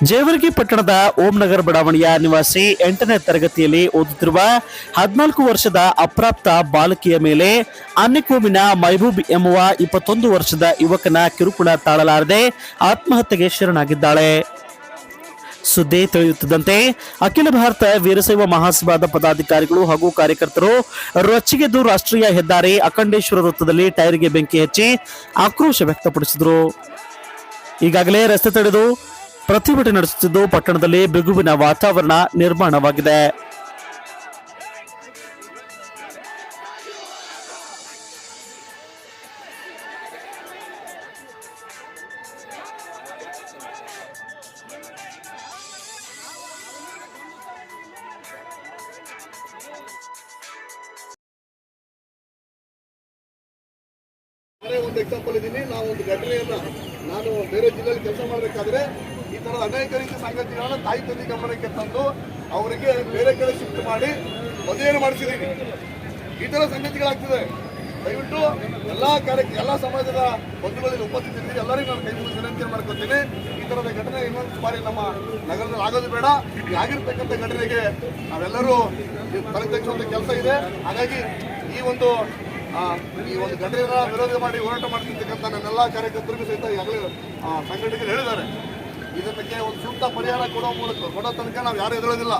ಜೇವರ್ಗಿ ಪಟ್ಟಣದ ಓಂ ನಗರ್ ಬಡಾವಣೆಯ ನಿವಾಸಿ 8ನೇ ತರಗತಿಯಲ್ಲಿ ಓದುತ್ತಿರುವ 14 ವರ್ಷದ ಅಪ್ರಾಪ್ತ ಬಾಲಕಿಯ ಮೇಲೆ ಆನೆಕೋಮಿನ ಮೈಬೂಬ್ ಎಂಬುವ 21 ವರ್ಷದ ಯುವಕನ ಕಿರುಕುಳ ತಾಳಲಾರದೆ ಆತ್ಮಹತ್ಯೆಗೆ ಶರಣಾಗಿದ್ದಾಳೆ. ಸುದ್ದಿ ತಿಳಿಯುತ್ತಿದ್ದಂತೆ ಅಖಿಲ ಭಾರತ ವೀರಶೈವ ಮಹಾಸಭಾದ ಪದಾಧಿಕಾರಿಗಳು ಹಾಗೂ ಕಾರ್ಯಕರ್ತರು ರೊಚ್ಚಿಗೆದ್ದು ರಾಷ್ಟ್ರೀಯ ಹೆದ್ದಾರಿ ಅಖಂಡೇಶ್ವರ ವೃತ್ತದಲ್ಲಿ ಟೈರ್ಗೆ ಬೆಂಕಿ ಹಚ್ಚಿ ಆಕ್ರೋಶ ವ್ಯಕ್ತಪಡಿಸಿದರು. ಈಗಾಗಲೇ ರಸ್ತೆ ತಡೆದು ಪ್ರತಿಭಟನೆ ನಡೆಸುತ್ತಿದ್ದು ಪಟ್ಟಣದಲ್ಲಿ ಬಿಗುವಿನ ವಾತಾವರಣ ನಿರ್ಮಾಣವಾಗಿದೆ. ಒಂದು ಎಕ್ಸಾಂಪಲ್ ಇದ್ದೀನಿ. ನಾವು ಒಂದು ಘಟನೆಯನ್ನ ನಾನು ಬೇರೆ ಜಿಲ್ಲೆಯಲ್ಲಿ ಕೆಲಸ ಮಾಡಬೇಕಾದ್ರೆ ಈ ತರ ಅನೇಕ ರೀತಿಯ ಸಂಗತಿಗಳನ್ನ ತಾಯಿ ತಂದೆ ಗಮನಕ್ಕೆ ತಂದು ಅವರಿಗೆ ಬೇರೆ ಕಡೆ ಶಿಫ್ಟ್ ಮಾಡಿ ಮದುವೆಯನ್ನು ಮಾಡಿಸಿದೀನಿ. ಈ ತರ ಸಂಗತಿಗಳಾಗ್ತಿದೆ. ದಯವಿಟ್ಟು ಎಲ್ಲಾ ಸಮಾಜದ ಬಂಧುಗಳಲ್ಲಿ ಉಪಸ್ಥಿತಿದ್ದೀರಿ, ಎಲ್ಲರಿಗೂ ನಾನು ಕೈ ಮುಗಿದು ವಿನಂತಿ ಮಾಡ್ಕೊತೀನಿ. ಈ ತರದ ಘಟನೆ ಇನ್ನೊಂದು ಬಾರಿ ನಮ್ಮ ನಗರದಲ್ಲಿ ಆಗೋದು ಬೇಡ. ಈ ಆಗಿರ್ತಕ್ಕಂಥ ಘಟನೆಗೆ ನಾವೆಲ್ಲರೂ ತಲೆ ತೆಗೆಸುವಂತ ಕೆಲಸ ಇದೆ. ಹಾಗಾಗಿ ಈ ಒಂದು ಘಟನೆಯ ವಿರೋಧ ಮಾಡಿ ಹೋರಾಟ ಮಾಡ್ತಿರ್ತಕ್ಕಂಥ ನನ್ನೆಲ್ಲ ಕಾರ್ಯಕರ್ತರಿಗೂ ಸಹಿತ ಈಗಾಗಲೇ ಸಂಘಟನೆಗಳು ಹೇಳಿದ್ದಾರೆ. ಇದಕ್ಕೆ ಒಂದು ಸೂಕ್ತ ಪರಿಹಾರ ಕೊಡೋ ತನಕ ನಾವು ಯಾರು ಎದುರೋದಿಲ್ಲ.